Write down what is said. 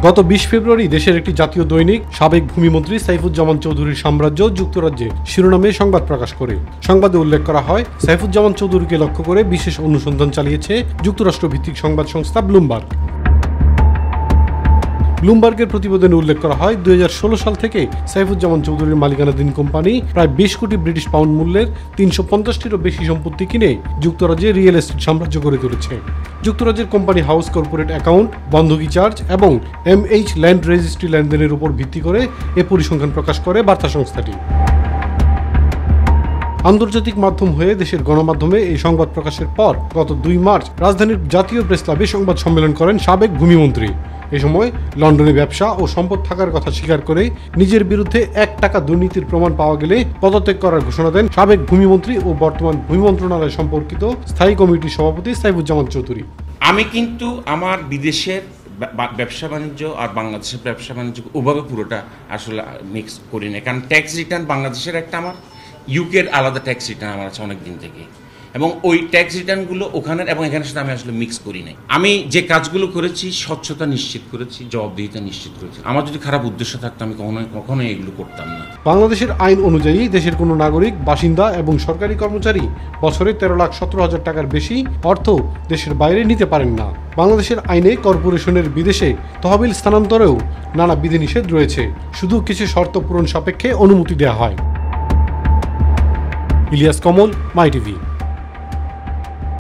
গত 20 ফেব্রুয়ারি দেশের একটি জাতীয় দৈনিক সাবেক ভূমিমন্ত্রী সাইফুজ্জামান চৌধুরীর সাম্রাজ্য যুক্তরাজ্যে শিরোনামে সংবাদ প্রকাশ করে। সংবাদে উল্লেখ করা হয়, সাইফুজ্জামান চৌধুরীকে লক্ষ্য করে বিশেষ অনুসন্ধান চালিয়েছে যুক্তরাষ্ট্রভিত্তিক সংবাদ সংস্থা ব্লুমবার্গ। ব্লুমবার্গের প্রতিবেদনে উল্লেখ করা হয়, 2016 সাল থেকে সাইফুজ্জামান চৌধুরীর মালিকানাধীন কোম্পানি প্রায় 20 কোটি ব্রিটিশ পাউন্ড মূল্যের 350টিরও বেশি সম্পত্তি কিনে যুক্তরাজ্যে রিয়েল এস্টেট সাম্রাজ্য গড়ে তুলেছে। যুক্তরাজ্যের কোম্পানি হাউস কর্পোরেট অ্যাকাউন্ট, বন্ধকি চার্জ এবং MH ল্যান্ড রেজিস্ট্রি লেনদেনের উপর ভিত্তি করে এ পরিসংখ্যান প্রকাশ করে বার্তা সংস্থাটি। আন্তর্জাতিক মাধ্যম হয়ে দেশের গণমাধ্যমে এই সংবাদ প্রকাশের পর গত 2 মার্চ রাজধানীর জাতীয় প্রেস ক্লাবে সংবাদ সম্মেলন করেন সাবেক ভূমিমন্ত্রী। এ সময় লন্ডনে ব্যবসা ও সম্পদ থাকার কথা স্বীকার করে নিজের বিরুদ্ধে 1 টাকা দুর্নীতির প্রমাণ পাওয়া গেলে পদত্যাগ করার ঘোষণা দেন সাবেক ভূমিমন্ত্রী ও বর্তমান ভূমি মন্ত্রণালয় সম্পর্কিত স্থায়ী কমিটির সভাপতি সাইফুজ্জামান চৌধুরী। আমি কিন্তু আমার বিদেশের ব্যবসা বাণিজ্য আর বাংলাদেশের ব্যবসা বাণিজ্য ওভাবে পুরোটা আসলে মিক্স করি না, কারণ ট্যাক্স রিটার্ন বাংলাদেশের একটা, আমার ইউকের আলাদা ট্যাক্স রিটার্ন আমার আছে অনেক দিন থেকে, এবং ওই ট্যাক্স রিটার্নগুলো ওখানের এবং এখানের সাথে আমি আসলে মিক্স করি নাই। আমি যে কাজগুলো করেছি স্বচ্ছতা নিশ্চিত করেছি, জবাবদিহিতা নিশ্চিত করেছি। আমার যদি খারাপ উদ্দেশ্য থাকতো আমি কখনোই এগুলো করতাম না। বাংলাদেশের আইন অনুযায়ী দেশের কোনো নাগরিক, বাসিন্দা এবং সরকারি কর্মচারী বছরে 13,17,000 টাকার বেশি অর্থ দেশের বাইরে নিতে পারেন না। বাংলাদেশের আইনে কর্পোরেশনের বিদেশে তহবিল স্থানান্তরেও নানা বিধিনিষেধ রয়েছে, শুধু কিছু শর্ত পূরণ সাপেক্ষে অনুমতি দেওয়া হয়। ইলিয়াস কমল, মাই টিভি।